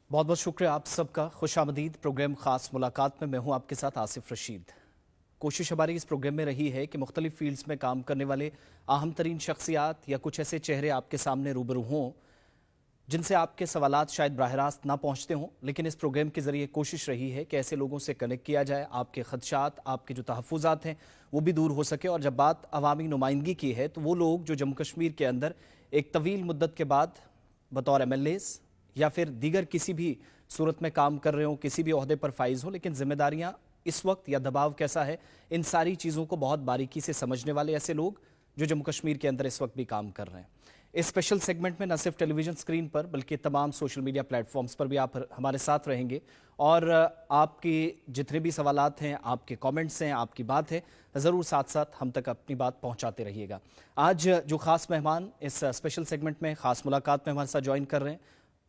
बहुत बहुत शुक्रिया आप सबका। खुश आमदीद प्रोग्राम ख़ास मुलाकात में मैं हूं आपके साथ आसिफ रशीद। कोशिश हमारी इस प्रोग्राम में रही है कि मुख्तलिफ फील्ड्स में काम करने वाले अहम तरीन शख्सियात या कुछ ऐसे चेहरे आपके सामने रूबरू हों जिनसे आपके सवालात शायद बराह रास्त ना पहुंचते हों, लेकिन इस प्रोग्राम के ज़रिए कोशिश रही है कि ऐसे लोगों से कनेक्ट किया जाए, आपके खदशात, आपके जो तहफ़्फ़ुज़ात हैं वो भी दूर हो सके। और जब बात अवामी नुमाइंदगी की है तो वो लोग जो जम्मू कश्मीर के अंदर एक तवील मुद्दत के बाद बतौर MLAs या फिर दीगर किसी भी सूरत में काम कर रहे हों, किसी भी ओहदे पर फाइज हो, लेकिन जिम्मेदारियां इस वक्त या दबाव कैसा है, इन सारी चीज़ों को बहुत बारीकी से समझने वाले ऐसे लोग जो जम्मू कश्मीर के अंदर इस वक्त भी काम कर रहे हैं। इस स्पेशल सेगमेंट में न सिर्फ टेलीविजन स्क्रीन पर बल्कि तमाम सोशल मीडिया प्लेटफॉर्म्स पर भी आप हमारे साथ रहेंगे और आपके जितने भी सवालात हैं, आपके कमेंट्स हैं, आपकी बात है, ज़रूर साथ साथ हम तक अपनी बात पहुंचाते रहिएगा। आज जो ख़ास मेहमान इस स्पेशल सेगमेंट में ख़ास मुलाकात में हमारे साथ ज्वाइन कर रहे हैं,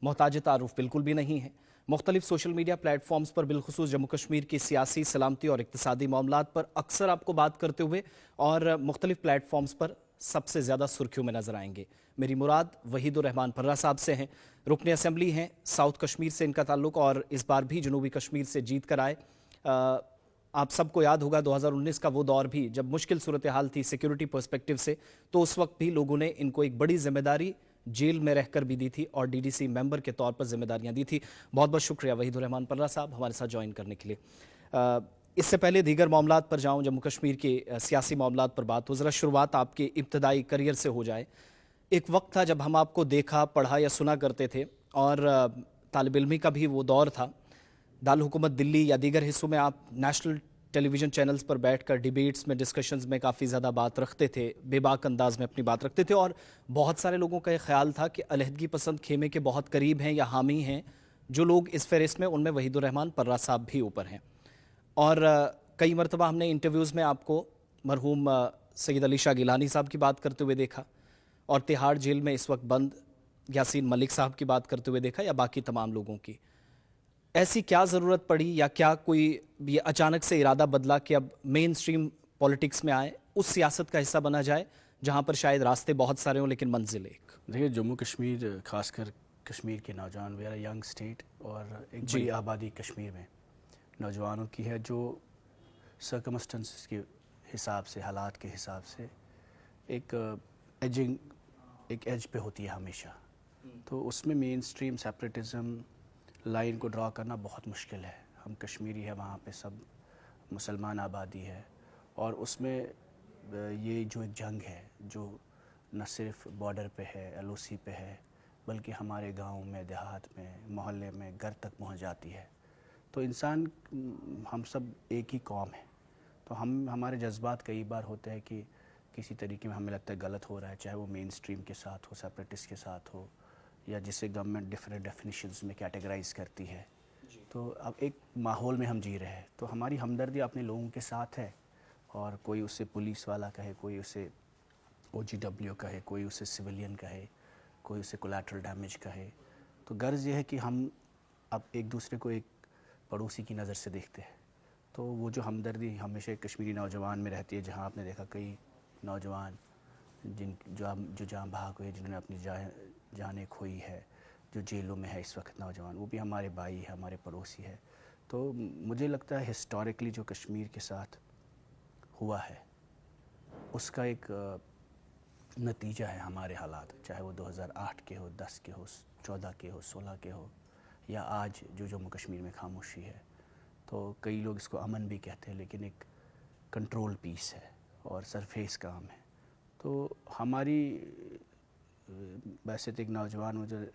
मोहताज तारुफ बिल्कुल भी नहीं है। मुख्तलिफ सोशल मीडिया प्लेटफॉर्म्स पर बिलखुसूस जम्मू कश्मीर की सियासी, सलामती और इक़्तिसादी मामलात पर अक्सर आपको बात करते हुए और मुख्तलिफ प्लेटफॉर्म्स पर सबसे ज़्यादा सुर्खियों में नजर आएंगे। मेरी मुराद वहीदुर रहमान पर्रा साहब से हैं, रुकन असम्बली हैं, साउथ कश्मीर से इनका ताल्लुक और इस बार भी जनूबी कश्मीर से जीत कर आए। आप सबको याद होगा 2019 का वो दौर भी जब मुश्किल सूरत हाल थी सिक्योरिटी पर्सपेक्टिव से, तो उस वक्त भी लोगों ने इनको एक बड़ी जिम्मेदारी जेल में रहकर भी दी थी और DDC मेंबर के तौर पर जिम्मेदारियां दी थी। बहुत बहुत शुक्रिया वहीदुर रहमान पर्रा साहब हमारे साथ ज्वाइन करने के लिए। इससे पहले दीगर मामलात पर जाऊं, जम्मू कश्मीर के सियासी मामलात पर बात हो, ज़रा शुरुआत आपके इब्तदाई करियर से हो जाए। एक वक्त था जब हम आपको देखा, पढ़ा या सुना करते थे और तालिब इल्मी का भी वो दौर था। दारुल हुकूमत दिल्ली या दीगर हिस्सों में आप नेशनल टेलीविज़न चैनल्स पर बैठकर डिबेट्स में, डिस्कशंस में काफ़ी ज़्यादा बात रखते थे, बेबाक अंदाज में अपनी बात रखते थे और बहुत सारे लोगों का ये ख्याल था कि अलहदगी पसंद खेमे के बहुत करीब हैं या हामी हैं जो लोग इस फहरिस्त में, उनमें वहीदुर रहमान पर्रा साहब भी ऊपर हैं। और कई मरतबा हमने इंटरव्यूज़ में आपको मरहूम सैयद अली शाह गिलानी साहब की बात करते हुए देखा और तिहाड़ जेल में इस वक्त बंद यासीन मलिक साहब की बात करते हुए देखा या बाकी तमाम लोगों की। ऐसी क्या ज़रूरत पड़ी या क्या कोई ये अचानक से इरादा बदला कि अब मेन स्ट्रीम पॉलिटिक्स में आए, उस सियासत का हिस्सा बना जाए जहाँ पर शायद रास्ते बहुत सारे हों लेकिन मंजिल एक? देखिए, जम्मू कश्मीर, खासकर कश्मीर के नौजवान, वे आर यंग स्टेट और एक बड़ी आबादी कश्मीर में नौजवानों की है जो सर्कमस्टेंसेस के हिसाब से, हालात के हिसाब से एक एज पे होती है हमेशा। तो उसमें मेन स्ट्रीम सेपरेटिज़म लाइन को ड्रॉ करना बहुत मुश्किल है। हम कश्मीरी है, वहाँ पे सब मुसलमान आबादी है और उसमें ये जो एक जंग है जो न सिर्फ बॉर्डर पे है, LOC पे है, बल्कि हमारे गांव में, देहात में, मोहल्ले में, घर तक पहुँच जाती है। तो इंसान, हम सब एक ही कौम है, तो हमारे जज्बात कई बार होते हैं कि किसी तरीके में हमें लगता है गलत हो रहा है, चाहे वो मेन स्ट्रीम के साथ हो, सेपरेटिस्ट के साथ हो, या जिसे गवर्नमेंट डिफरेंट डेफिनेशंस में कैटेगराइज करती है। तो अब एक माहौल में हम जी रहे हैं, तो हमारी हमदर्दी अपने लोगों के साथ है। और कोई उसे पुलिस वाला कहे, कोई उसे OGW कहे, कोई उसे सिविलियन कहे, कोई उसे कोलैटरल डैमेज कहे। तो गर्ज ये है कि हम अब एक दूसरे को एक पड़ोसी की नज़र से देखते हैं। तो वो जो हमदर्दी हमेशा कश्मीरी नौजवान में रहती है, जहाँ आपने देखा कई नौजवान जो जहाँ भाग हुए, जिन्होंने अपनी जानें खोई है, जो जेलों में है इस वक्त नौजवान, वो भी हमारे भाई है, हमारे पड़ोसी है। तो मुझे लगता है हिस्टोरिकली जो कश्मीर के साथ हुआ है उसका एक नतीजा है हमारे हालात, चाहे वो 2008 के हो, 10 के हो, 14 के हो, 16 के हो, या आज जो जम्मू कश्मीर में खामोशी है। तो कई लोग इसको अमन भी कहते हैं, लेकिन एक कंट्रोल पीस है और सरफेस काम है। तो हमारी वैसे तो एक नौजवान, मुझे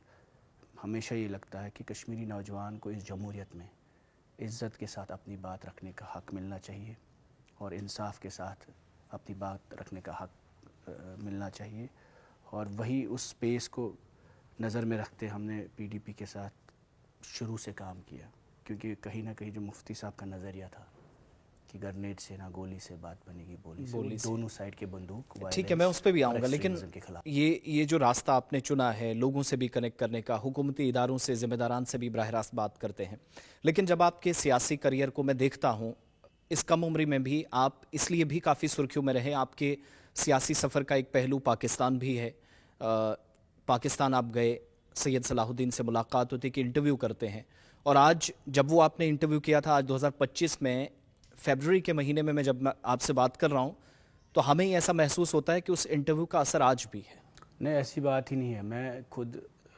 हमेशा ये लगता है कि कश्मीरी नौजवान को इस जमहूरियत में इज़्ज़त के साथ अपनी बात रखने का हक़ मिलना चाहिए और इंसाफ के साथ अपनी बात रखने का हक़ मिलना चाहिए। और वही उस स्पेस को नज़र में रखते हमने PDP के साथ शुरू से काम किया, क्योंकि कहीं ना कहीं जो मुफ्ती साहब का नज़रिया था कि ग्रेनेड से ना गोली से बात बनेगी, बोली से, दोनों साइड के बंदूक। ठीक है, मैं उस पर भी आऊँगा, लेकिन ये जो रास्ता आपने चुना है लोगों से भी कनेक्ट करने का, हुकूमती इदारों से, ज़िम्मेदारान से भी बराह रास्त बात करते हैं, लेकिन जब आपके सियासी करियर को मैं देखता हूँ, इस कम उम्री में भी आप इसलिए भी काफ़ी सुर्खियों में रहे, आपके सियासी सफ़र का एक पहलू पाकिस्तान भी है। पाकिस्तान आप गए, سید صلاح الدین سے ملاقات ہوتی ہے کہ انٹرویو کرتے ہیں، اور آج جب وہ آپ نے انٹرویو کیا تھا آج 2025 میں فیبرری کے مہینے میں جب میں آپ سے بات کر رہا ہوں تو ہمیں ایسا محسوس ہوتا ہے کہ اس انٹرویو کا اثر آج بھی ہے. نہیں، ایسی بات ہی نہیں ہے. میں خود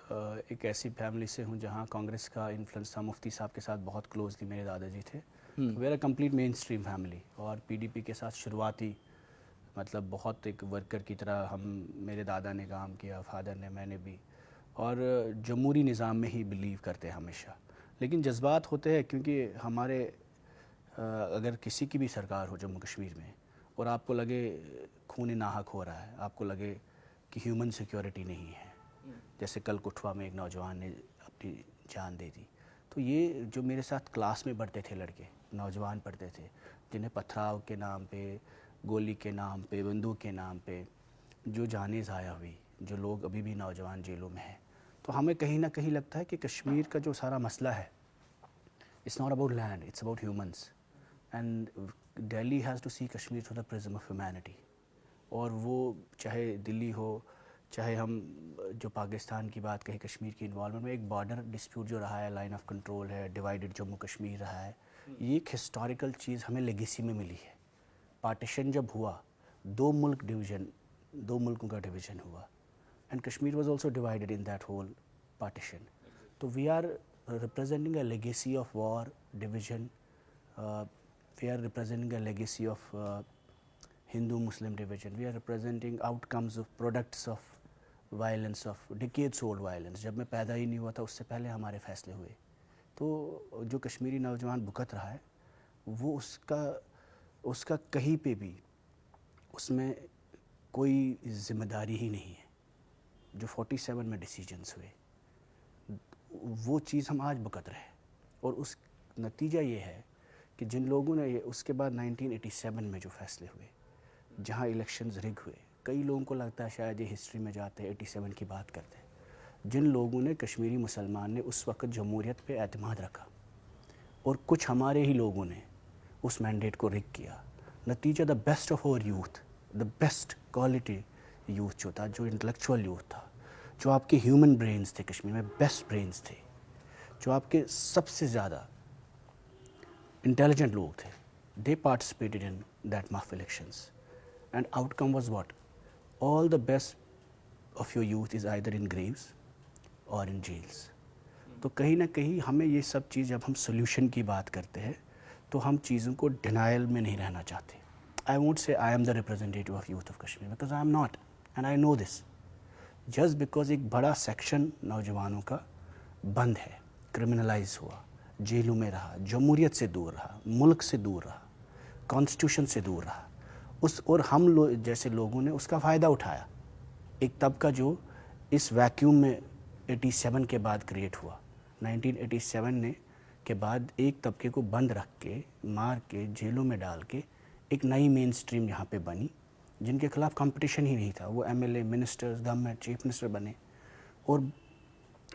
ایک ایسی فیملی سے ہوں جہاں کانگریس کا انفلوئنس تھا. مفتی صاحب کے ساتھ بہت کلوزلی میرے دادا جی تھے. We are a complete mainstream family, اور پی ڈی پی کے ساتھ شروعاتی مطلب بہت ایک ورکر کی طرح میرے دادا نے کام کیا، فادر نے، میں نے بھی، اور جمہوری نظام میں ہی بلیو کرتے ہیں ہمیشہ. لیکن جذبات ہوتے ہیں کیونکہ ہمارے اگر کسی کی بھی سرکار ہو جموں کشمیر میں اور آپ کو لگے خون ناحق ہو رہا ہے، آپ کو لگے کہ ہیومن سیکیورٹی نہیں ہے، جیسے کل کٹھوا میں ایک نوجوان نے اپنی جان دے دی، تو یہ جو میرے ساتھ کلاس میں پڑھتے تھے لڑکے، نوجوان پڑھتے تھے، جنہیں پتھراؤ کے نام پہ، گولی کے نام پہ، بندوق کے نام پہ جو جانیں ضائع ہوئی، جو لوگ ابھی بھی نوجوان جیلوں میں ہیں، تو ہمیں کہیں نہ کہیں لگتا ہے کہ کشمیر کا جو سارا مسئلہ ہے، it's not about land, it's about humans. And Delhi has to see Kashmir through the prism of humanity. اور وہ چاہے دلی ہو، چاہے ہم جو پاکستان کی بات کہیں کشمیر کی انوالومنٹ میں، ایک بارڈر ڈسپیوٹ جو رہا ہے، لائن آف کنٹرول ہے، ڈیوائیڈڈ جموں کشمیر رہا ہے، یہ ایک ہسٹوریکل چیز ہمیں لیگیسی میں ملی ہے. پارٹیشن جب ہوا، دو ملکوں کا ڈویژن ہوا، and Kashmir was also divided in that whole partition. تو we are representing a legacy of war, division. We are representing a legacy of Hindu-Muslim division. We are representing outcomes of products of violence, of decades-old violence. جب میں پیدا ہی نہیں ہوا تھا اس سے پہلے ہمارے فیصلے ہوئے. تو جو کشمیری نوجوان بھگت رہا ہے وہ اس کا کہیں پہ بھی اس میں کوئی ذمہ داری ہی نہیں ہے. جو 47 میں ڈیسیجنس ہوئے وہ چیز ہم آج بھگت رہے، اور اس نتیجہ یہ ہے کہ جن لوگوں نے اس کے بعد 1987 میں جو فیصلے ہوئے، جہاں الیکشنز رگ ہوئے، کئی لوگوں کو لگتا ہے شاید یہ ہسٹری میں جاتے ہیں 87 کی بات کرتے ہیں. جن لوگوں نے، کشمیری مسلمان نے اس وقت جمہوریت پہ اعتماد رکھا، اور کچھ ہمارے ہی لوگوں نے اس مینڈیٹ کو رگ کیا. نتیجہ the best of over youth, the best quality youth جو تھا، جو انٹلیکچوئل یوتھ تھا، جو آپ کے ہیومن برینز تھے کشمیر میں، بیسٹ برینز تھے، جو آپ کے سب سے زیادہ intelligent لوگ تھے، they participated in that MUF elections, and outcome was what? All the best of your youth is either in graves or in jails. تو کہیں نہ کہیں ہمیں یہ سب چیز، جب ہم سولوشن کی بات کرتے ہیں تو ہم چیزوں کو ڈینائل میں نہیں رہنا چاہتے. I won't say I am the representative of youth of Kashmir because I am not, and I know this. Just because ایک بڑا سیکشن نوجوانوں کا بند ہے، کرمنلائز ہوا، جیلوں میں رہا، جمہوریت سے دور رہا، ملک سے دور رہا، کانسٹیٹیوشن سے دور رہا، اور ہم جیسے لوگوں نے اس کا فائدہ اٹھایا. ایک طبقہ جو اس ویکیوم میں 87 کے بعد کریٹ ہوا، 1987 کے بعد ایک طبقے کو بند رکھ کے، مار کے، جیلوں میں ڈال کے ایک نئی مین سٹریم یہاں پہ بنی، جن کے خلاف کمپٹیشن ہی نہیں تھا. وہ M L A, ministers, government, chief minister بنے، اور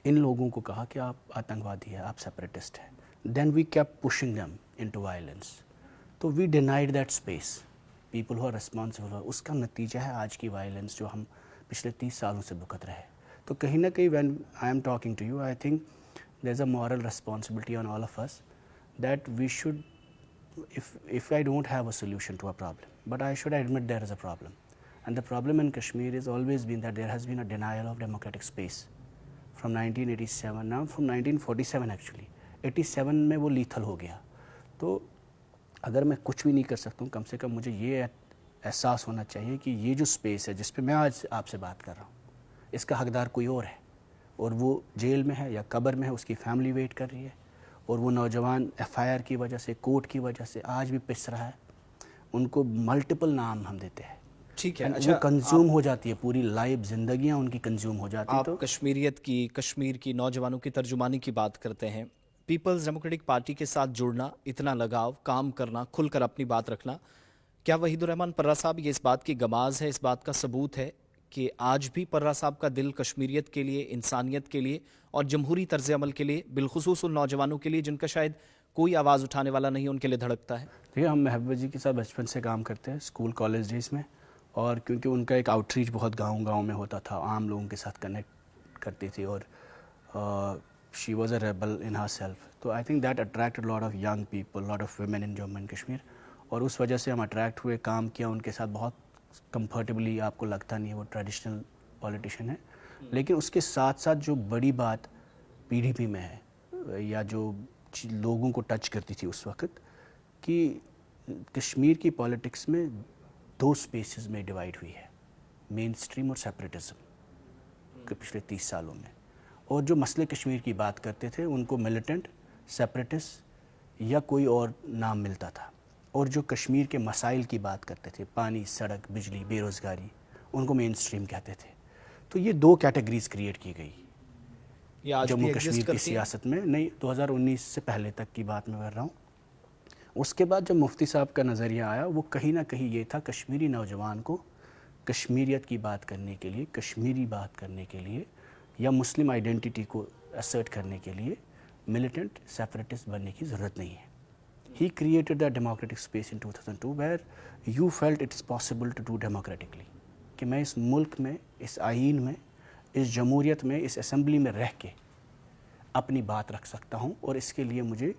ان لوگوں کو کہا کہ آپ آتنکوادی ہیں، آپ سیپریٹسٹ ہیں. Then we keep pushing them into violence. تو we denied that space. People who are responsible. اس کا نتیجہ ہے آج کی وائلنس جو ہم پچھلے 30 سالوں سے بھگت رہے. تو کہیں نہ کہیں when I am talking to you, I think there is a moral responsibility on all of us that we should, if I don't have a solution to a problem, but I should admit there is a problem. And the problem in Kashmir has always been that there has been a denial of democratic space from 1987, now from 1947 actually. 87 میں وہ lethal ہو گیا. تو اگر میں کچھ بھی نہیں کر سکتا ہوں، کم سے کم مجھے یہ احساس ہونا چاہیے کہ یہ جو اسپیس ہے جس پہ میں آج آپ سے بات کر رہا ہوں، اس کا حقدار کوئی اور ہے، اور وہ جیل میں ہے یا قبر میں ہے، اس کی فیملی ویٹ کر رہی ہے، اور وہ نوجوان ایف آئی آر کی وجہ سے، کورٹ کی وجہ سے آج بھی پس رہا ہے. ان کو ملٹیپل نام ہم دیتے ہیں. ٹھیک ہے، وہ کنزیوم ہو جاتی ہے، پوری لائف زندگیاں ان کی کنزیوم ہو جاتی ہیں. آپ کشمیریت کی، کشمیر کی نوجوانوں کی ترجمانی کی بات کرتے ہیں. پیپلز ڈیموکریٹک پارٹی کے ساتھ جڑنا، اتنا لگاؤ، کام کرنا، کھل کر اپنی بات رکھنا، کیا وحید الرحمان پرہ صاحب یہ اس بات کی گماز ہے، اس بات کا ثبوت ہے کہ آج بھی پرہ صاحب کا دل کشمیریت کے لیے، انسانیت کے لیے اور جمہوری طرز عمل کے لیے، بالخصوص ان نوجوانوں کے لیے جن کا شاید کوئی آواز اٹھانے والا نہیں، ان کے لیے دھڑکتا ہے؟ دیکھیے، ہم محبوبہ جی کے ساتھ بچپن سے کام کرتے ہیں، اسکول کالج ڈیز میں، اور کیونکہ ان کا ایک آؤٹ ریچ بہت گاؤں میں ہوتا تھا، عام لوگوں کے ساتھ کنیکٹ کرتی تھی، اور She was a rebel in herself. तो I think that attracted a lot of young people, lot of women in Jammu and Kashmir. और उस वजह से हम अट्रैक्ट हुए, काम किया उनके साथ बहुत कंफर्टेबली. आपको लगता नहीं है वो ट्रेडिशनल पॉलिटिशियन है. लेकिन उसके साथ साथ जो बड़ी बात PDP में है या जो लोगों को टच करती थी उस वक्त, कि कश्मीर की पॉलिटिक्स में दो स्पेसेस में डिवाइड हुई है, मेन स्ट्रीम और सेपरेटिज्म के पिछले 30 सालों में. और जो मसले कश्मीर की बात करते थे उनको मिलिटेंट, सेपरेटिस्ट या कोई और नाम मिलता था. और जो कश्मीर के मसाइल की बात करते थे, पानी, सड़क, बिजली, बेरोज़गारी, उनको मेन स्ट्रीम कहते थे. तो ये दो कैटेगरीज क्रिएट की गई जम्मू कश्मीर की सियासत में. नहीं, 2019 से पहले तक की बात मैं कर रहा हूँ. उसके बाद जब मुफ्ती साहब का नज़रिया आया, वो कहीं ना कहीं ये था, कश्मीरी नौजवान को कश्मीरियत की बात करने के लिए, कश्मीरी बात करने के लिए या मुस्लिम आइडेंटिटी को असर्ट करने के लिए मिलिटेंट सेपरेटिस्ट बनने की ज़रूरत नहीं है. He created that democratic space in 2002 where you felt it's possible to do democratically. कि मैं इस मुल्क में, इस आईन में, इस जमहूरियत में, इस असेंबली में रह के अपनी बात रख सकता हूँ. और इसके लिए मुझे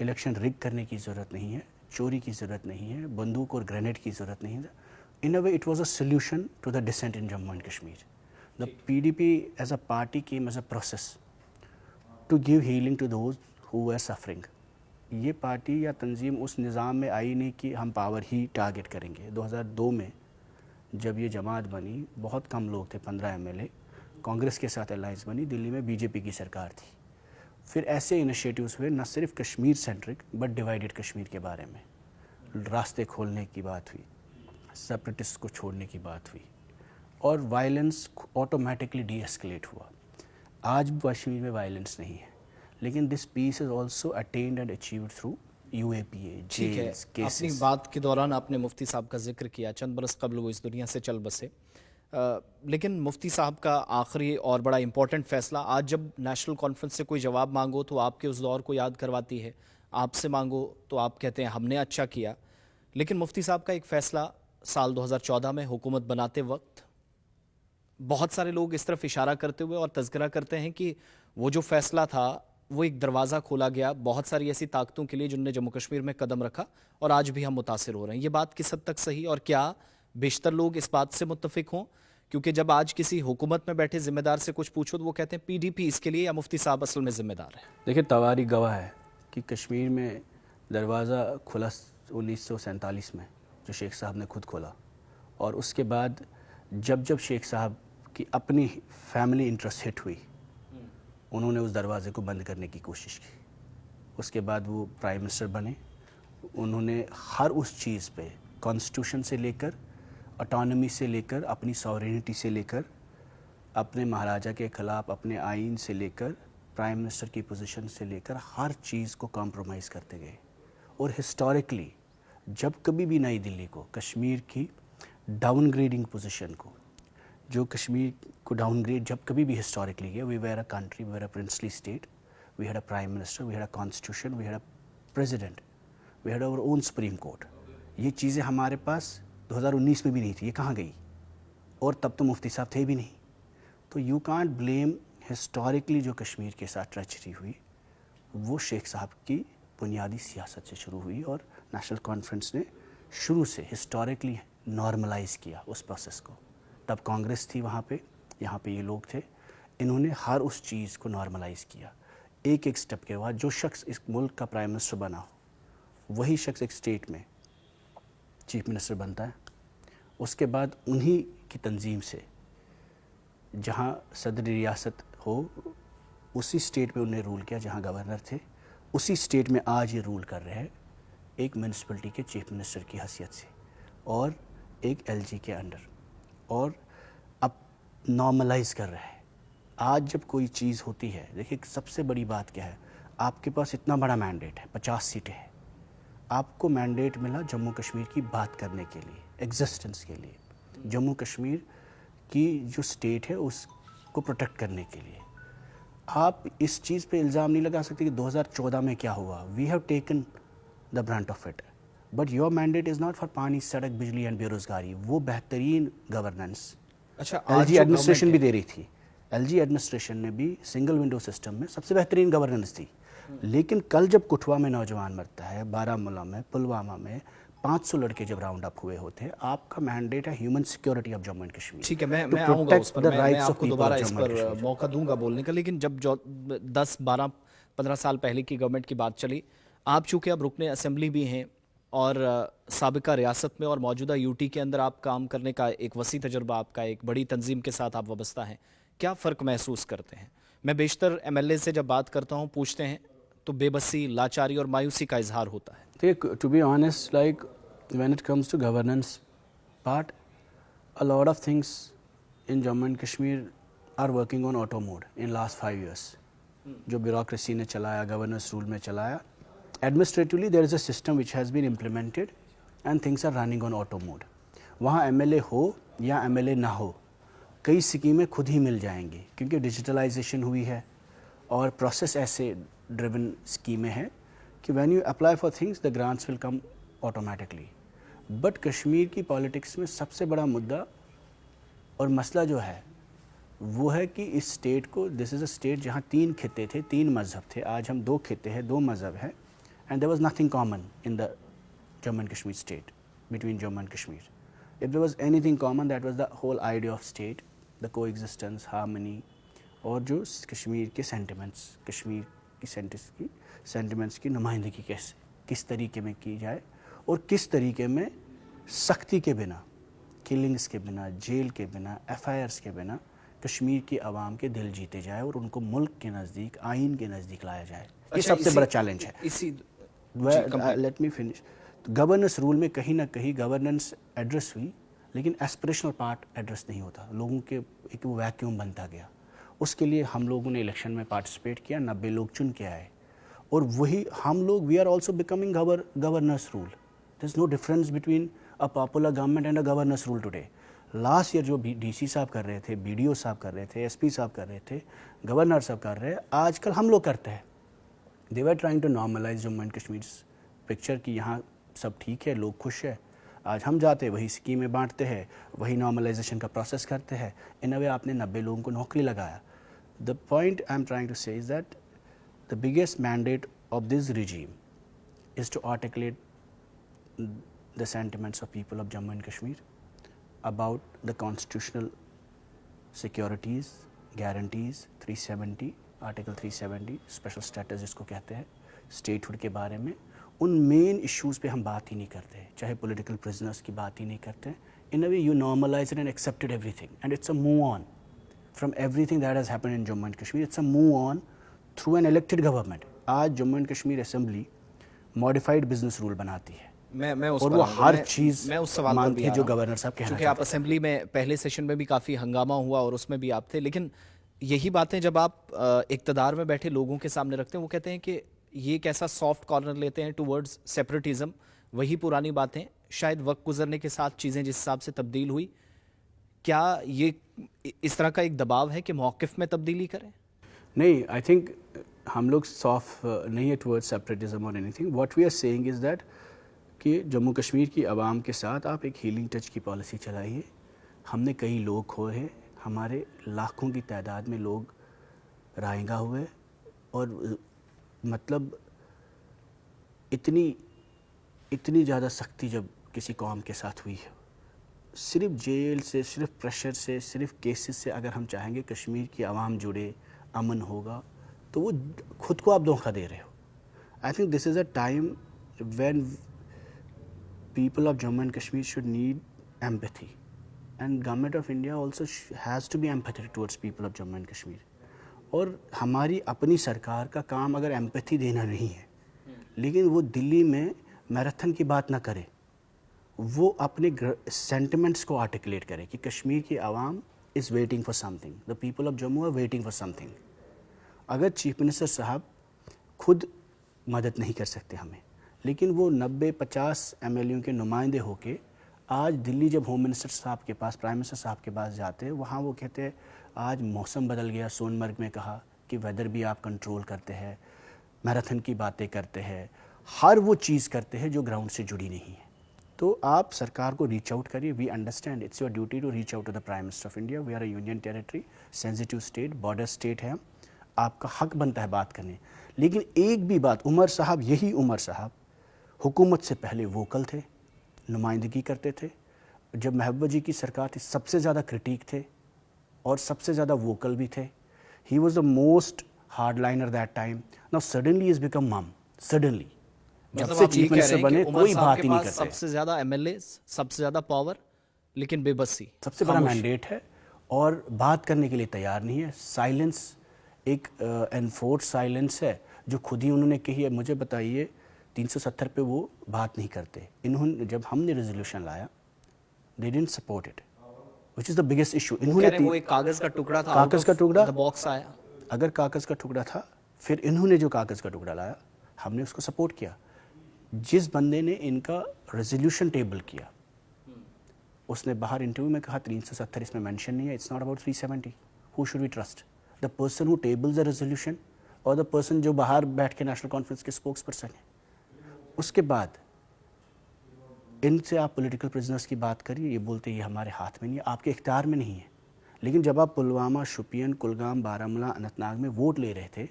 इलेक्शन रिग करने की ज़रूरत नहीं है, चोरी की ज़रूरत नहीं है, बंदूक और ग्रेनेड की ज़रूरत नहीं है. In a way it was a solution to the dissent in Jammu and Kashmir. The PDP as a party came as a process to give healing to those who were suffering. ये party या तंजीम उस निज़ाम में आई नहीं कि हम power ही target करेंगे. 2002 में जब ये जमात बनी, बहुत कम लोग थे, 15 MLA. कांग्रेस के साथ अलायंस बनी, दिल्ली में BJP की सरकार थी. फिर ऐसे इनिशिएटिव्स हुए, न सिर्फ Kashmir centric but divided Kashmir के बारे में. रास्ते खोलने की बात हुई, सेपरेटिस्ट को छोड़ने की बात हुई, और वायलेंस ऑटोमेटिकली डी एस्केलेट हुआ. आज भी कश्मीर में वायलेंस नहीं है, लेकिन this peace is also attained and achieved through UAPA, jails, cases. अपनी बात के दौरान आपने मुफ्ती साहब का जिक्र किया. चंद बरस कबल वो इस दुनिया से चल बसे. लेकिन मुफ्ती साहब का आखिरी और बड़ा इंपॉर्टेंट फैसला, आज जब नेशनल कॉन्फ्रेंस से कोई जवाब मांगो तो आपके उस दौर को याद करवाती है, आपसे मांगो तो आप कहते हैं हमने अच्छा किया. लेकिन मुफ्ती साहब का एक फ़ैसला साल 2014 में हुकूमत बनाते वक्त, बहुत सारे लोग इस तरफ इशारा करते हुए और तज़किरा करते हैं कि वो जो फ़ैसला था वो एक दरवाज़ा खोला गया बहुत सारी ऐसी ताकतों के लिए जिनने जम्मू कश्मीर में कदम रखा, और आज भी हम मुतासिर हो रहे हैं. ये बात किस हद तक सही, और क्या बेशतर लोग इस बात से मुत्तफिक हों? क्योंकि जब आज किसी हुकूमत में बैठे ज़िम्मेदार से कुछ पूछो तो वो कहते हैं PDP इसके लिए या मुफ्ती साहब असल में ज़िम्मेदार है. देखिए, तवारीख गवाह है कि कश्मीर में दरवाज़ा खुला 1947 में, जो शेख साहब ने खुद खोला. और उसके बाद जब जब शेख साहब की अपनी फैमिली इंटरेस्ट हिट हुई, उन्होंने उस दरवाज़े को बंद करने की कोशिश की. उसके बाद वो प्राइम मिनिस्टर बने. उन्होंने हर उस चीज़ पे, कॉन्स्टिट्यूशन से लेकर, ऑटोनॉमी से लेकर, अपनी सॉवरेनिटी से लेकर, अपने महाराजा के ख़िलाफ़ अपने आइन से लेकर, प्राइम मिनिस्टर की पोजीशन से लेकर, हर चीज़ को कॉम्प्रोमाइज़ करते गए. और हिस्टोरिकली जब कभी भी नई दिल्ली को कश्मीर की डाउनग्रेडिंग पोजीशन को, जो कश्मीर को डाउनग्रेड जब कभी भी हिस्टोरिकली किया, we were a country, we were a princely state, we had a prime minister, we had a constitution, we had a president, we had our own supreme court. ये चीज़ें हमारे पास 2019 में भी नहीं थी. ये कहाँ गई? और तब तो मुफ्ती साहब थे भी नहीं. तो यू कांट ब्लेम हिस्टोरिकली जो कश्मीर के साथ ट्रेजेडी हुई, वो शेख साहब की बुनियादी सियासत से शुरू हुई. और नेशनल कॉन्फ्रेंस ने शुरू से हिस्टोरिकली नॉर्मलाइज किया उस प्रोसेस को. तब कांग्रेस थी वहाँ पे, यहाँ पे ये लोग थे. इन्होंने हर उस चीज़ को नॉर्मलाइज किया. एक एक स्टेप के बाद जो शख्स इस मुल्क का प्राइम मिनिस्टर बना हो, वही शख्स एक स्टेट में चीफ मिनिस्टर बनता है. उसके बाद उन्हीं की तंजीम से जहाँ सदर रियासत हो, उसी स्टेट में उन्हें रूल किया जहाँ गवर्नर थे. उसी स्टेट में आज ये रूल कर रहे हैं एक म्यूनसिपलिटी के चीफ मिनिस्टर की हैसियत से, और एक LG के अंडर. और अब नॉर्मलाइज कर रहे हैं. आज जब कोई चीज़ होती है, देखिए सबसे बड़ी बात क्या है, आपके पास इतना बड़ा मैंडेट है, 50 सीटें हैं. आपको मैंडेट मिला जम्मू कश्मीर की बात करने के लिए, एग्जिस्टेंस के लिए, जम्मू कश्मीर की जो स्टेट है उसको प्रोटेक्ट करने के लिए. आप इस चीज़ पे इल्ज़ाम नहीं लगा सकते कि 2014 में क्या हुआ. We have taken the brunt of it, but your mandate is not for pani, sadak, बिजली एंड बेरोज़गारी. वो बेहतरीन गवर्नेंस अच्छा, LG एडमिनिस्ट्रेशन भी दे रही थी. LG एडमिनिस्ट्रेशन ने भी सिंगल विंडो सिस्टम में सबसे बेहतरीन गवर्नेंस थी, लेकिन कल जब कुठवा में नौजवान मरता है, बारामूला में, पुलवामा में 500 लड़के जब राउंड अप हुए होते, आपका मैंडेट है human security of Jammu and Kashmir. ठीक है, मैं आऊँगा उस पर, मैं आपको दोबारा इस पर मौका दूंगा बोलने का, लेकिन जब 10, 12, 15 साल पहले की गवर्नमेंट की बात चली, आप चूँकि अब रुकने असेंबली भी हैं और साबिका रियासत में और मौजूदा यूटी के अंदर आप काम करने का एक वसी तजुर्बा आपका, एक बड़ी तंजीम के साथ आप वाबस्ता हैं, क्या फ़र्क महसूस करते हैं? मैं बेशतर MLA से जब बात करता हूँ, पूछते हैं तो बेबसी, लाचारी और मायूसी का इजहार होता है। To be honest, like when it comes to governance part, a lot of things in Jammu and Kashmir are working on auto mode in last 5 years. जो bureaucracy ने चलाया, governance rule में चलाया, administratively there is a system which has been implemented and things are running on auto mode. वहाँ MLA हो या MLA ना हो, कई स्कीमें खुद ही मिल जाएंगी क्योंकि डिजिटलाइजेशन हुई है और प्रोसेस ऐसे ड्रिवन स्कीमें हैं कि when you apply for things the grants will come automatically. But Kashmir की पॉलिटिक्स में सबसे बड़ा मुद्दा और मसला जो है वो है कि इस स्टेट को, दिस इज़ अ स्टेट जहाँ 3 खित्ते थे, 3 मज़हब थे, आज हम 2 खित्ते हैं, 2 मज़हब हैं, and there was nothing common in the Jammu and Kashmir state, between Jammu and Kashmir. If there was anything common that was the whole idea of state, the coexistence, harmony, और जो कश्मीर के सेंटिमेंट्स, कश्मीर की सेंटिमेंट्स की नुमाइंदगी कैसे, किस तरीके में की जाए और किस तरीके में सख्ती के बिना, किलिंग्स के बिना, जेल के बिना, FIRs के बिना कश्मीर की आवाम के दिल जीते जाए और उनको मुल्क के नज़दीक, आइन के नज़दीक लाया जाए। ये सबसे बड़ा चैलेंज है। Let me finish. Governance rule में कहीं ना कहीं गवर्नेंस एड्रेस हुई, लेकिन एस्पिरेशनल पार्ट एड्रेस नहीं होता, लोगों के एक वो वैक्यूम बनता गया। उसके लिए हम लोगों ने इलेक्शन में पार्टिसिपेट किया, 90 लोग चुन के आए, और वही हम लोग, we are also becoming governance rule. There is no difference between a popular government and a governance rule today. Last year जो DC साहब कर रहे थे, BDO साहब कर रहे थे, SP साहब कर रहे थे, गवर्नर साहब कर रहे हैं, आजकल हम लोग करते हैं। They were trying to normalise Jammu and Kashmir picture कि यहाँ सब ठीक है, लोग खुश है। आज हम जाते हैं, वही स्कीमें बांटते हैं, वही नॉर्मलाइजेशन का प्रोसेस करते हैं। इन अ वे आपने 90 लोगों को नौकरी लगाया। The point I'm trying to say is that the biggest mandate of this regime is to articulate the sentiments of people of Jammu and Kashmir about the constitutional securities, guarantees, 370, Article 370, special status जिसको कहते हैं, statehood के बारे में। उन main issues पे हम बात ही नहीं करते, चाहे पॉलिटिकल प्रिजनर्स की बात ही नहीं करते। In a way you normalise and accepted everything and it's a move on from everything that has happened in Jammu and Kashmir. It's a move on through an elected government. आज Jammu and Kashmir assembly modified business rule बनाती है, मैं उस और पर वो आऊंगा। हर चीज़ मैं उस सवाल पर भी मानती है आ जो रहा हूं। गवर्नर साहब कहना क्योंकि चाहते आप असेंबली में पहले सेशन में भी काफ़ी हंगामा हुआ और उसमें भी आप थे, लेकिन यही बातें जब आप इक़्तिदार में बैठे लोगों के सामने रखते हैं, वो कहते हैं कि ये एक ऐसा सॉफ्ट कॉर्नर लेते हैं टूवर्ड्स सेपरेटिज्म। वही पुरानी बातें, शायद वक्त गुजरने के साथ चीज़ें जिस हिसाब से तब्दील हुई, क्या ये इस तरह का एक दबाव है कि मौक़िफ़ में तब्दीली करें? नहीं, आई थिंक हम लोग सॉफ्ट नहीं है टुवर्ड्स सेपरेटिज्म और anything. What we are saying is that कि जम्मू कश्मीर की आवाम के साथ आप एक हीलिंग टच की पॉलिसी चलाइए। हमने कई लोग खोए हैं, हमारे लाखों की तादाद में लोग रायंगा हुए, और मतलब इतनी ज़्यादा सख्ती जब किसी कौम के साथ हुई है, सिर्फ जेल से, सिर्फ प्रेशर से, सिर्फ केसेस से अगर हम चाहेंगे कश्मीर की आवाम जुड़े, अमन होगा, तो वो खुद को आप धोखा दे रहे हो। I think this is a time when people of Jammu and Kashmir should need empathy, and government of India also has to be empathetic towards people of Jammu and Kashmir. और हमारी अपनी सरकार का काम अगर एम्पैथी देना नहीं है, लेकिन वो दिल्ली में मैराथन की बात ना करे, वो अपने सेंटिमेंट्स को आर्टिकुलेट करे कि कश्मीर की आवाम is waiting for something, the people of Jammu are waiting for something. अगर चीफ मिनिस्टर साहब खुद मदद नहीं कर सकते हमें, लेकिन वो 90-50 MLA के नुमाइंदे होके आज दिल्ली जब होम मिनिस्टर साहब के पास, प्राइम मिनिस्टर साहब के पास जाते हैं, वहाँ वो कहते हैं आज मौसम बदल गया। सोनमर्ग में कहा कि वेदर भी आप कंट्रोल करते हैं, मैराथन की बातें करते हैं, हर वो चीज़ करते हैं जो ग्राउंड से जुड़ी नहीं है। تو آپ سرکار کو ریچ آؤٹ کریے. We understand it's your duty to reach out to the prime minister of India. We are a union territory, sensitive state, border state ہے ہم. آپ کا حق بنتا ہے بات کرنے. لیکن ایک بھی بات, عمر صاحب, یہی عمر صاحب حکومت سے پہلے ووکل تھے, نمائندگی کرتے تھے. جب محبوبہ جی کی سرکار تھی سب سے زیادہ کرٹیک تھے اور سب سے زیادہ ووکل بھی تھے. He was the most hardliner that time. Now suddenly is become um, suddenly جب سے چیف منسٹر بنے کوئی بات ہی نہیں کرتے. سب سے زیادہ ایم ایل اے, سب سے زیادہ پاور, لیکن بے بسی, سب سے بڑا مینڈیٹ ہے اور بات کرنے کے لیے تیار نہیں ہے. سائلنس ایک انفورس سائلنس ہے جو خود ہی انہوں نے کہی ہے. مجھے بتائیے 370 پہ وہ بات نہیں کرتے. انہوں نے جب ہم نے ریزولوشن لایا they didn't support it, which is the biggest issue. انہوں نے وہ ایک کاغذ کا ٹکڑا تھا, کاغذ کا ٹکڑا باکس آیا. اگر کاغذ کا ٹکڑا تھا, پھر انہوں نے جو کاغذ کا ٹکڑا لایا ہم نے اس کو سپورٹ کیا. جس بندے نے ان کا ریزولوشن ٹیبل کیا اس نے باہر انٹرویو میں کہا 370 اس میں مینشن نہیں ہے. It's not about 370. Who should we trust, the person who tables the resolution اور دا پرسن جو باہر بیٹھ کے نیشنل کانفرنس کے اسپوکس پرسن ہیں. اس کے بعد ان سے آپ پولیٹیکل پرزنرز کی بات کریے, یہ بولتے یہ ہمارے ہاتھ میں نہیں ہے, آپ کے اختیار میں نہیں ہے. لیکن جب آپ پلوامہ, شوپین, کلگام, بارہمولہ, اننت ناگ میں ووٹ لے رہے تھے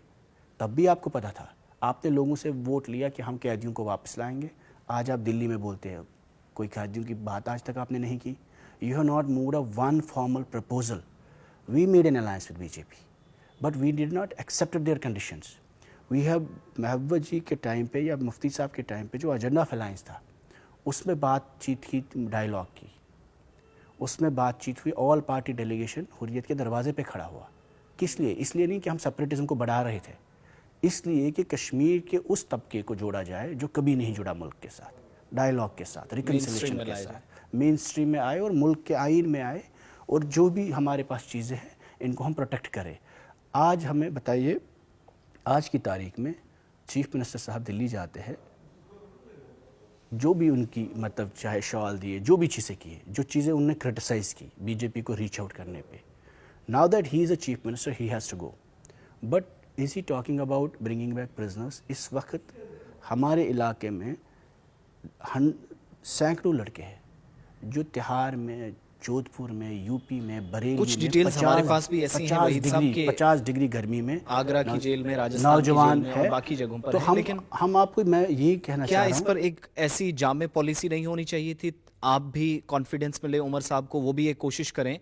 تب بھی آپ کو پتہ تھا. آپ نے لوگوں سے ووٹ لیا کہ ہم قیدیوں کو واپس لائیں گے. آج آپ دلی میں بولتے ہیں کوئی قیدیوں کی بات آج تک آپ نے نہیں کی. You have not moved a one formal proposal. We made an alliance with B J P but we did not accept their conditions. We have Mehbooba ji کے ٹائم پہ یا مفتی صاحب کے ٹائم پہ جو ایجنڈا آف الائنس تھا اس میں بات چیت کی, ڈائیلاگ کی, اس میں بات چیت ہوئی. آل پارٹی ڈیلیگیشن حریت کے دروازے پہ کھڑا ہوا. کس لیے؟ اس لیے نہیں کہ ہم سپریٹزم کو بڑھا رہے تھے, اس لیے کہ کشمیر کے اس طبقے کو جوڑا جائے جو کبھی نہیں جڑا ملک کے ساتھ, ڈائیلاگ کے ساتھ, ریکنسیلیشن کے ساتھ, مین اسٹریم میں آئے اور ملک کے آئین میں آئے, اور جو بھی ہمارے پاس چیزیں ہیں ان کو ہم پروٹیکٹ کریں. آج ہمیں بتائیے, آج کی تاریخ میں چیف منسٹر صاحب دلی جاتے ہیں, جو بھی ان کی مطلب چاہے شال دیے, جو بھی چیزیں کی, جو چیزیں انہوں نے کرٹیسائز کی بی جے پی کو ریچ آؤٹ کرنے پہ. Now that he is a chief minister, he has to go. But is he talking about bringing back prisoners? اس وقت ہمارے علاقے میں سینکڑوں لڑکے ہیں جو تہار میں, جودھ پور میں, یو پی میں, بریلی میں, کچھ ڈیٹیلز ہمارے پاس بھی ایسی ہیں وحید صاحب کے 50 ڈگری گرمی میں آگرہ کی جیل میں, راجستھان کی جیل میں اور باقی جگہوں پر. تو لیکن ہم آپ کو میں یہی کہنا چاہ رہا ہوں, کیا اس پر ایک ایسی جامع پالیسی نہیں ہونی چاہیے تھی؟ آپ بھی کانفیڈنس میں لیں عمر صاحب کو, وہ بھی ایک کوشش کریں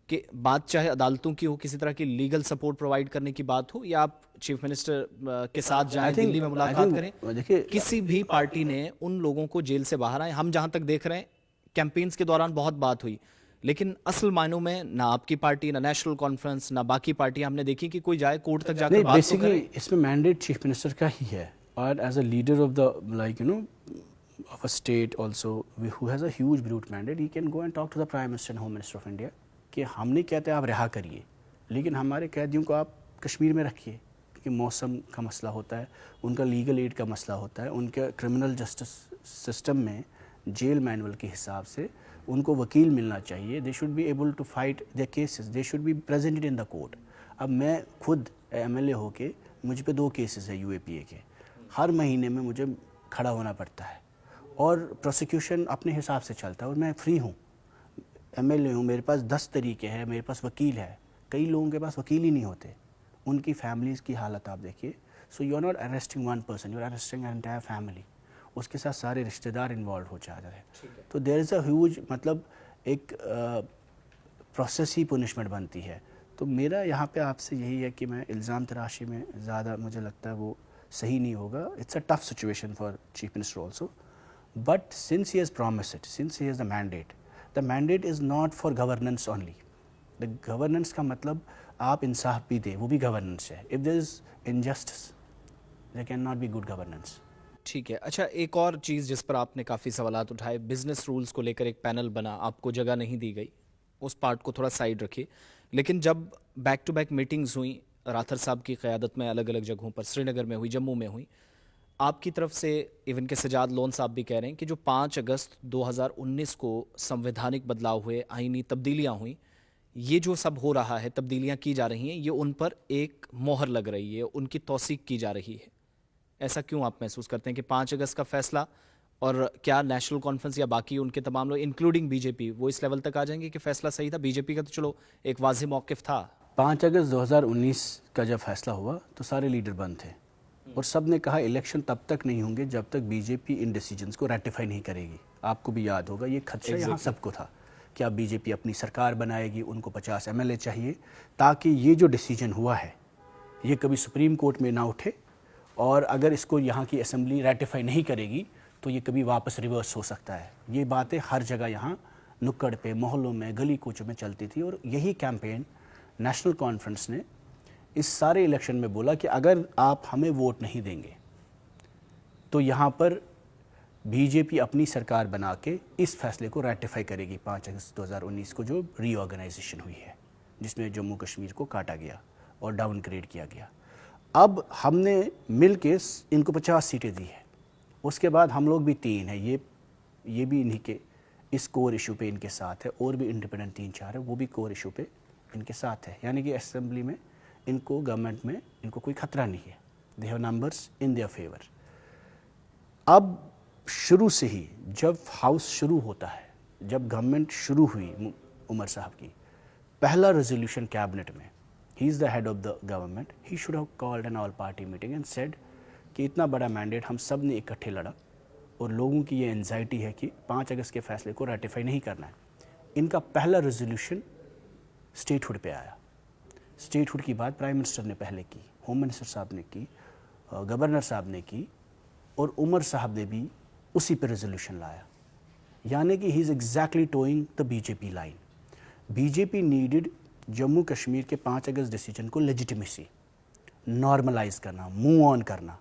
کہ بات چاہے عدالتوں کی ہو, کسی طرح کی لیگل سپورٹ پرووائڈ کرنے کی بات ہو, یا آپ چیف منسٹر کے ساتھ جائیں, دلی میں ملاقات کریں. کسی بھی پارٹی نے ان لوگوں کو جیل سے باہر آئے, ہم جہاں تک دیکھ رہے ہیں کیمپینز کے دوران بہت بات ہوئی, لیکن اصل معنوں میں نہ آپ کی پارٹی, نہ نیشنل کانفرنس, نہ باقی پارٹیاں ہم نے دیکھی کہ کوئی جائے کورٹ تک جا کر بات تو کرے. اس میں مینڈیٹ چیف منسٹر کا ہی ہے, اور as a leader of the like you know of a state also who has a huge brute mandate, he can go and talk to the prime minister and home minister of India کہ ہم نہیں کہتے آپ رہا کریے, لیکن ہمارے قیدیوں کو آپ کشمیر میں رکھیے, کیونکہ موسم کا مسئلہ ہوتا ہے, ان کا لیگل ایڈ کا مسئلہ ہوتا ہے, ان کے کرمنل جسٹس سسٹم میں جیل مینول کے حساب سے ان کو وکیل ملنا چاہیے. They should be able to fight their cases, they should be presented in the court. اب میں خود ایم ایل اے ہو کے مجھ پہ 2 کیسز ہے یو اے پی اے کے, ہر مہینے میں مجھے کھڑا ہونا پڑتا ہے, اور پروسیکیوشن اپنے حساب سے چلتا ہے, اور میں فری ہوں, ایم ایل اے ہوں, میرے پاس 10 طریقے ہیں, میرے پاس وکیل ہے. کئی لوگوں کے پاس وکیل ہی نہیں ہوتے, ان کی فیملیز کی حالت آپ دیکھیے. So you are not arresting one person, you are arresting an entire family, اس کے ساتھ سارے رشتہ دار انوالو ہو جاتے ہیں. تو دیر از اے ہیوج مطلب ایک پروسیس ہی پنشمنٹ بنتی ہے. تو میرا یہاں پہ آپ سے یہی ہے کہ میں الزام تراشی میں زیادہ, مجھے لگتا ہے وہ صحیح نہیں ہوگا. It's a tough situation for chief minister also, but since he has promised, since he has the mandate is not for governance only. The governance کا مطلب آپ انصاف بھی دیں, وہ بھی گورننس ہے. If there is injustice there can not be good governance. ٹھیک ہے. اچھا, ایک اور چیز جس پر آپ نے کافی سوالات اٹھائے, بزنس رولز کو لے کر ایک پینل بنا, آپ کو جگہ نہیں دی گئی, اس پارٹ کو تھوڑا سائیڈ رکھیے. لیکن جب بیک ٹو بیک میٹنگز ہوئیں راتھر صاحب کی قیادت میں الگ الگ جگہوں پر, سری نگر میں ہوئی, جموں میں ہوئی, آپ کی طرف سے ایون کہ سجاد لون صاحب بھی کہہ رہے ہیں کہ جو 5 اگست 2019 کو سمویدھانک بدلاؤ ہوئے, آئینی تبدیلیاں ہوئیں, یہ جو سب ہو رہا ہے, تبدیلیاں کی جا رہی ہیں, یہ ان پر ایک مہر لگ رہی ہے, ان کی توثیق کی جا رہی ہے. ایسا کیوں آپ محسوس کرتے ہیں کہ 5 اگست کا فیصلہ اور کیا نیشنل کانفرنس یا باقی ان کے تمام لوگ انکلوڈنگ بی جے پی وہ اس لیول تک آ جائیں گے کہ فیصلہ صحیح تھا؟ بی جے پی کا تو چلو ایک واضح موقف تھا. 5 اگست 2019 کا جب فیصلہ ہوا تو سارے لیڈر بند تھے اور سب نے کہا الیکشن تب تک نہیں ہوں گے جب تک be J P in decisions کو ریٹیفائی نہیں کرے گی. آپ کو بھی یاد ہوگا یہ خدشہ یہاں سب کو تھا کہ اب بی جے پی اپنی سرکار بنائے گی, ان کو 50 MLA چاہیے تاکہ یہ جو ڈیسیجن ہوا ہے یہ کبھی سپریم کورٹ میں نہ اٹھے, اور اگر اس کو یہاں کی اسمبلی ریٹیفائی نہیں کرے گی تو یہ کبھی واپس ریورس ہو سکتا ہے. یہ باتیں ہر جگہ یہاں نکڑ پہ, محلوں میں, گلی کوچوں میں چلتی تھی, اور یہی کیمپین نیشنل کانفرنس نے اس سارے الیکشن میں بولا کہ اگر آپ ہمیں ووٹ نہیں دیں گے تو یہاں پر بی جے پی اپنی سرکار بنا کے اس فیصلے کو ریٹیفائی کرے گی 5 اگست 2019 کو جو ری آرگنائزیشن ہوئی ہے جس میں جموں کشمیر کو کاٹا گیا اور ڈاؤن گریڈ کیا گیا. اب ہم نے مل کے ان کو 50 سیٹیں دی ہیں, اس کے بعد ہم لوگ بھی 3 ہیں, یہ بھی انہی کے اس کور ایشو پہ ان کے ساتھ ہے, اور بھی انڈیپینڈنٹ 3-4 ہے وہ بھی کور ایشو پہ ان کے ساتھ ہے. یعنی کہ اسمبلی میں ان کو, گورنمنٹ میں ان کو کوئی خطرہ نہیں ہے. They have numbers in their favour. اب شروع سے ہی جب ہاؤس شروع ہوتا ہے, جب گورنمنٹ شروع ہوئی عمر صاحب کی, پہلا ریزولوشن کیبنٹ میں, he is the head of the government, he should have called an all party meeting and said کہ اتنا بڑا مینڈیٹ ہم سب نے اکٹھے لڑا اور لوگوں کی یہ انزائٹی ہے کہ 5 اگست کے فیصلے کو ریٹیفائی نہیں کرنا ہے. ان کا پہلا ریزولوشن اسٹیٹ ہوڈ پہ آیا. اسٹیٹ ہوڈ کی بات پرائم منسٹر نے پہلے کی, ہوم منسٹر صاحب نے کی, گورنر صاحب نے کی, اور عمر صاحب نے بھی اسی پہ ریزولوشن لایا. یعنی کہ he is exactly towing the B J P line. B J P needed Jammu Kashmir کے 5 اگست ڈیسیجن کو لیجیٹیمیسی, نارملائز کرنا, موو آن کرنا,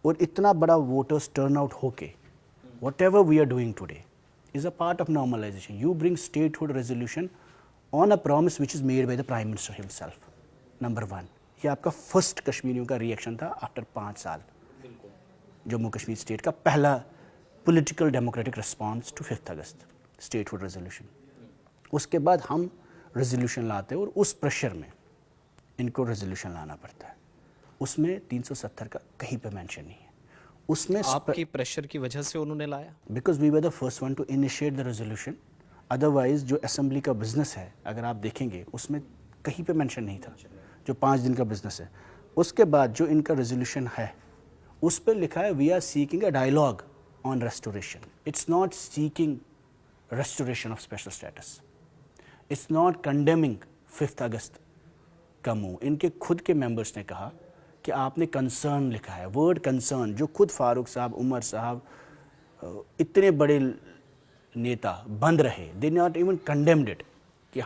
اور اتنا بڑا ووٹرز ٹرن آؤٹ ہو کے whatever we are doing today is a part of normalisation. You bring statehood resolution on a promise which is made by the prime minister himself. Number 1, یہ آپ کا first کشمیریوں کا reaction تھا after 5 سال. Jammu Kashmir state کا پہلا political democratic response to 5 اگست اسٹیٹ ہوڈ ریزولوشن. اس کے بعد ہم ریزولوشن لاتے ہیں اور اس پریشر میں ان کو ریزولوشن لانا پڑتا ہے. اس میں 370 کا کہیں پہ مینشن نہیں ہے. اس میں آپ کی پریشر کی وجہ سے انہوں نے لایا, because we were the first one to initiate the resolution. Otherwise جو اسمبلی کا بزنس ہے اگر آپ دیکھیں گے اس میں کہیں پہ مینشن نہیں تھا, جو 5 دن کا بزنس ہے. اس کے بعد جو ان کا ریزولوشن ہے اس پہ لکھا ہے we are seeking a dialogue on restoration. It's not seeking restoration of special status, it's not condemning 5 August کا موو. ان کے خود کے ممبرس نے کہا کہ آپ نے کنسرن لکھا ہے, ورڈ کنسرن, جو خود فاروق صاحب, عمر صاحب, اتنے بڑے نیتا بند رہے, they not even condemned it کہ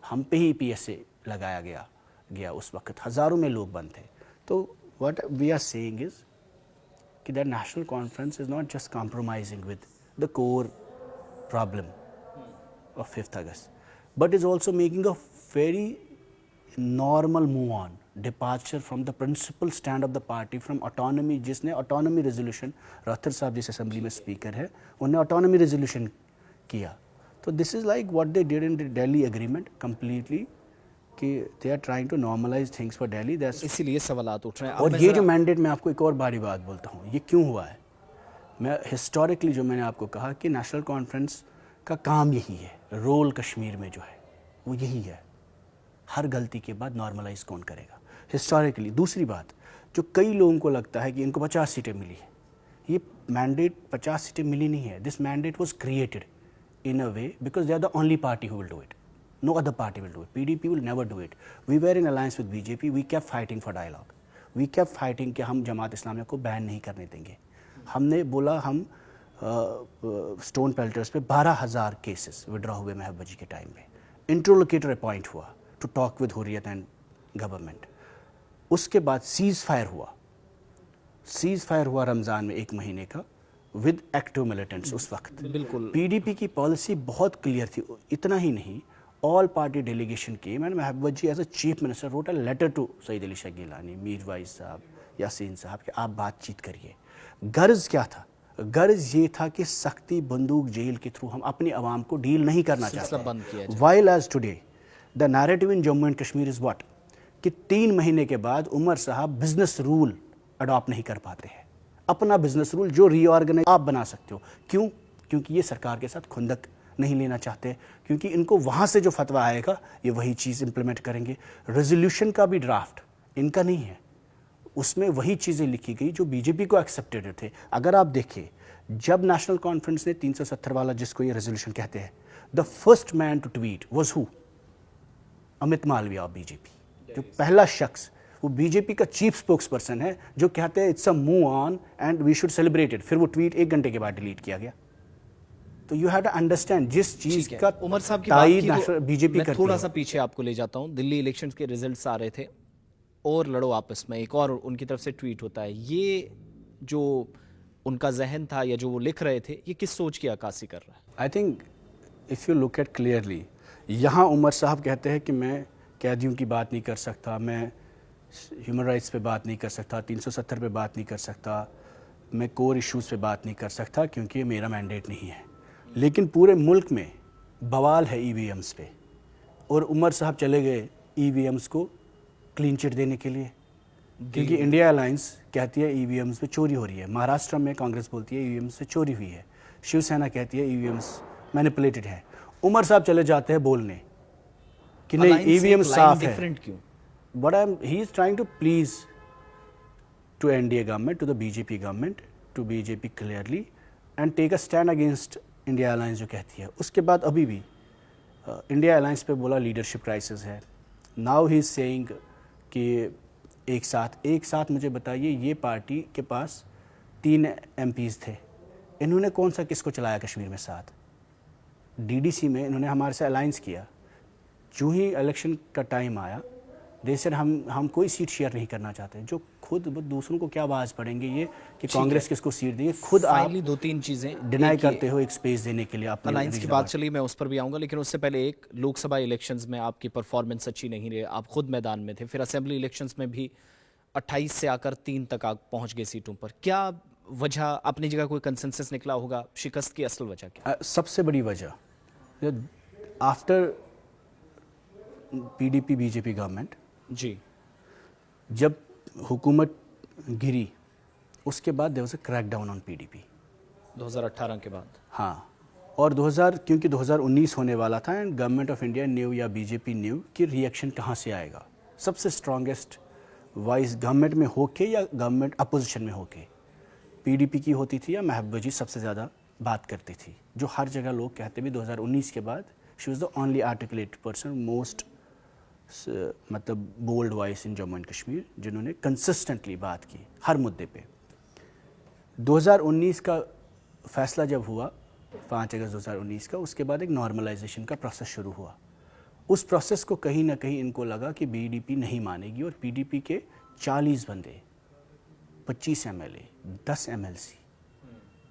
ہم پہ ہی PSA لگایا گیا. اس وقت ہزاروں میں لوگ بند تھے. تو what we are saying is کہ that national conference is not just compromising with the core problem of 5th August, but is also making a very normal move on, departure from the principal stand of the party from autonomy. جس نے autonomy resolution, Rather صاحب جس assembly میں speaker ہے انہوں نے autonomy resolution کیا. تو this is like what they did in the Delhi agreement completely, کہ they are trying to normalize things for Delhi. اسی لیے سوالات اٹھ رہے ہیں. اور یہ جو مینڈیٹ میں آپ کو ایک اور باری بات بولتا ہوں, یہ کیوں ہوا ہے. میں ہسٹوریکلی جو میں نے آپ کو کہا کہ نیشنل کانفرنس کا کام یہی ہے, رول کشمیر میں جو ہے وہ یہی ہے, ہر غلطی کے بعد نارملائز کون کرے گا ہسٹوریکلی. دوسری بات, جو کئی لوگوں کو لگتا ہے کہ ان کو 50 سیٹیں ملی ہیں, یہ مینڈیٹ 50 سیٹیں ملی نہیں ہے. This mandate was created in a way because they are the only party who will do it. No other party will do it. PDP will never do it. We were in alliance with BJP. We kept fighting for dialogue. We kept fighting کہ ہم جماعت اسلامیہ کو بین نہیں کرنے دیں گے. ہم نے بولا ہم سٹون پیلٹرز پہ 12,000 کیسز وڈرا ہوئے محبوبہ جی کے ٹائم میں. انٹرلوکیٹر اپوائنٹ ہوا to talk with Hurriyat and government. اس کے بعد سیز فائر ہوا رمضان میں 1 مہینے کا ود ایکٹیو ملیٹنٹس. اس وقت بالکل PDP کی پالیسی بہت کلیئر تھی. اتنا ہی نہیں, آل پارٹی ڈیلیگیشن کی, میں نے Mehbooba ji as a chief minister wrote a letter to Syed Ali Shah Geelani, Mirwaiz صاحب, یاسین صاحب کہ آپ بات چیت کریے. غرض کیا تھا؟ غرض یہ تھا کہ سختی بندوق جیل کے تھرو ہم اپنی عوام کو ڈیل نہیں کرنا چاہتے. While as today the narrative in Jammu and Kashmir is what, کہ 3 مہینے کے بعد عمر صاحب بزنس رول اڈاپٹ نہیں کر پاتے ہیں. अपना बिजनेस रूल जो रीऑर्गेनाइज आप बना सकते हो। क्यों? क्योंकि ये सरकार के साथ खुंदक नहीं लेना चाहते, क्योंकि इनको वहाँ से जो फतवा आएगा ये वही चीज़ इम्प्लीमेंट करेंगे। रेजोल्यूशन का भी ड्राफ्ट इनका नहीं है, उसमें वही चीज़ें लिखी गई जो बीजेपी को एक्सेप्टेड थे। अगर आप देखें, जब नेशनल कॉन्फ्रेंस ने 370 वाला, जिसको ये रेजोल्यूशन कहते हैं, the first man to tweet was who? Amit Malviya of BJP. जो पहला शख्स, वो बीजेपी का चीफ स्पोक्स पर्सन है, जो कहते हैं it's a move on and we should celebrate it. फिर वो ट्वीट 1 घंटे के बाद डिलीट किया गया। तो यू हैव टू अंडरस्टैंड जिस चीज का उमर साहब की बात की तो बीजेपी मैं थोड़ा सा पीछे आपको ले जाता हूं। दिल्ली इलेक्शंस के रिजल्ट्स आ रहे थे और लड़ो आपस में, एक और उनकी तरफ से ट्वीट होता है। ये जो उनका जहन था या जो वो लिख रहे थे, ये किस सोच की अक्कासी कर रहा है? I think if you look at clearly, यहाँ उमर साहब कहते हैं कि मैं कैदियों की बात नहीं कर सकता, मैं ह्यूमन राइट्स पे बात नहीं कर सकता, 370 पे बात नहीं कर सकता, मैं कोर इश्यूज़ पे बात नहीं कर सकता क्योंकि ये मेरा मैंडेट नहीं है। लेकिन पूरे मुल्क में बवाल है ईवीएम्स पे, और उमर साहब चले गए ईवीएम्स को क्लीन चिट देने के लिए, क्योंकि इंडिया अलायंस कहती है ईवीएम्स पे चोरी हो रही है। महाराष्ट्र में कांग्रेस बोलती है ईवीएम्स पे चोरी हुई है। शिवसेना कहती है ईवीएम्स मैनिपुलेटेड है। उमर साहब चले जाते हैं बोलने कि नहीं, ईवीएम साफ है। डिफरेंट क्यों? What he is trying to please to NDA government, to the BJP government, to BJP clearly and take a stand against India Alliance जो कहती है। उसके बाद अभी भी इंडिया अलायंस पे बोला लीडरशिप क्राइसिस है। नाउ ही इज सेइंग कि एक साथ मुझे बताइए, ये पार्टी के पास 3 MPs थे, इन्होंने कौन सा किसको चलाया कश्मीर में साथ? DDC में इन्होंने हमारे से अलायंस किया। जो ही इलेक्शन का टाइम आया, देश हम कोई सीट शेयर नहीं करना चाहते। जो खुद दूसरों को क्या आवाज़ पड़ेंगे ये कि कांग्रेस किसको सीट देगी, खुद आप 2-3 चीज़ें डिनाई करते हो एक स्पेस देने के लिए। अपने अलायंस की बात चली, मैं उस पर भी आऊँगा, लेकिन उससे पहले एक लोकसभा इलेक्शंस में आपकी परफॉर्मेंस अच्छी नहीं रही, आप खुद मैदान में थे। फिर असेंबली इलेक्शंस में भी 28 से आकर 3 तक आप पहुँच गए सीटों पर। क्या वजह, अपनी जगह कोई कंसेंसस निकला होगा, शिकस्त की असल वजह क्या? सबसे बड़ी वजह, आफ्टर PDP BJP गवर्नमेंट, जी, जब हुकूमत गिरी, उसके बाद there was a crackdown on PDP 2018 के बाद। हाँ, और क्योंकि 2019 होने वाला था and government of India new या बीजेपी न्यू कि रिएक्शन कहाँ से आएगा। सबसे स्ट्रॉन्गेस्ट वॉइस गवर्नमेंट में होके या गवर्नमेंट अपोजिशन में होके PDP की होती थी या महबूबा जी सबसे ज़्यादा बात करती थी, जो हर जगह लोग कहते भी 2019 के बाद she was the only articulated person, most मतलब bold voice in Jammu and Kashmir, जिन्होंने कंसिस्टेंटली बात की हर मुद्दे पे। 2019 का फैसला जब हुआ, 5 अगस्त 2019 का, उसके बाद एक नॉर्मलाइजेशन का प्रोसेस शुरू हुआ। उस प्रोसेस को कहीं ना कहीं इनको लगा कि बीडीपी नहीं मानेगी, और पीडीपी के 40 बंदे, 25 MLA, 10 MLC,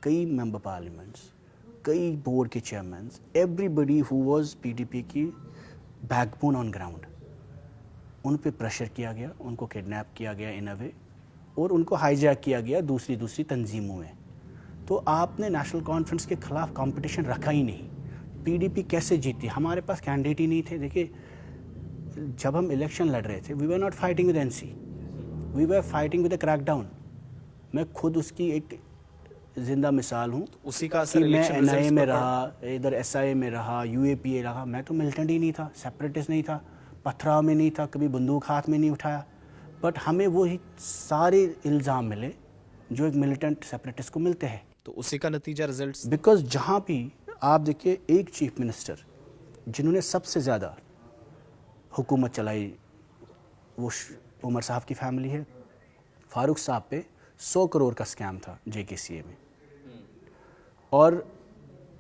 कई मेंबर पार्लियामेंट्स, कई बोर्ड के chairman, everybody who was PDP की बैकबोन ऑन ग्राउंड, उन पे प्रेशर किया गया, उनको किडनैप किया गया इन अ वे, और उनको हाईजैक किया गया दूसरी तंजीमों में। तो आपने नेशनल कॉन्फ्रेंस के खिलाफ कंपटीशन रखा ही नहीं। पीडीपी कैसे जीती? हमारे पास कैंडिडेट ही नहीं थे। देखिए, जब हम इलेक्शन लड़ रहे थे, we were not fighting with NC, we were fighting with a crackdown. मैं खुद उसकी एक जिंदा मिसाल हूँ। उसी का कि मैं NIA में रहा, इधर SIA में रहा, UAPA रहा, मैं तो मिलिटेंट ही नहीं था, सेपरेटिस्ट नहीं था, पथराव में नहीं था, कभी बंदूक हाथ में नहीं उठाया, बट हमें वो ही सारे इल्ज़ाम मिले जो एक मिलिटेंट सेपरेटिस्ट को मिलते हैं। तो उसी का नतीजा रिजल्ट्स। बिकॉज जहाँ भी आप देखिए, एक चीफ मिनिस्टर जिन्होंने सबसे ज़्यादा हुकूमत चलाई वो उमर साहब की फैमिली है। फारूक साहब पे 100 करोड़ का स्कैम था JKCA में, और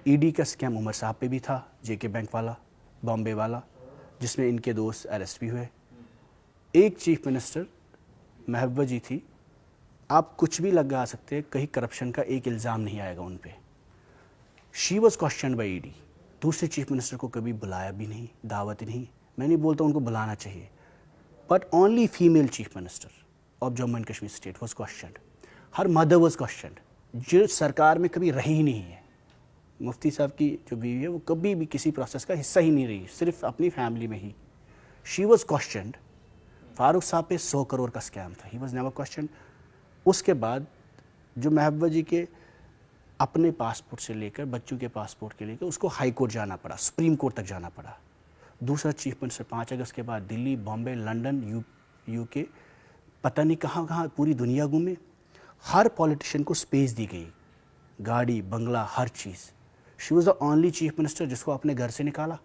ED का स्कैम उमर साहब पे भी था, JK बैंक वाला, बॉम्बे वाला, जिसमें इनके दोस्त अरेस्ट भी हुए। एक चीफ मिनिस्टर महबूबा जी थी, आप कुछ भी लगा सकते हैं, कहीं करप्शन का एक इल्ज़ाम नहीं आएगा उन पे। She was question by ED। दूसरे चीफ मिनिस्टर को कभी बुलाया भी नहीं, दावत नहीं। मैं नहीं बोलता उनको बुलाना चाहिए, but only female chief minister of Jammu and Kashmir state was questioned. Her mother was questioned, जो सरकार में कभी रही ही नहीं है। मुफ्ती साहब की जो बीवी है, वो कभी भी किसी प्रोसेस का हिस्सा ही नहीं रही, सिर्फ अपनी फैमिली में ही। She was questioned. फारूक साहब पे 100 करोड़ का स्कैम था, ही वॉज नेवर क्वेश्चनड। उसके बाद जो महबूबा जी के अपने पासपोर्ट से लेकर बच्चों के पासपोर्ट के लेकर उसको हाई कोर्ट जाना पड़ा, सुप्रीम कोर्ट तक जाना पड़ा। दूसरा चीफ मिनिस्टर 5 अगस्त के बाद दिल्ली, बॉम्बे, लंदन, यूके, पता नहीं कहाँ कहाँ पूरी दुनिया घूमे। हर पॉलिटिशियन को स्पेस दी गई, गाड़ी, बंगला, हर चीज़। She was the only chief minister जिसको अपने घर से निकाला,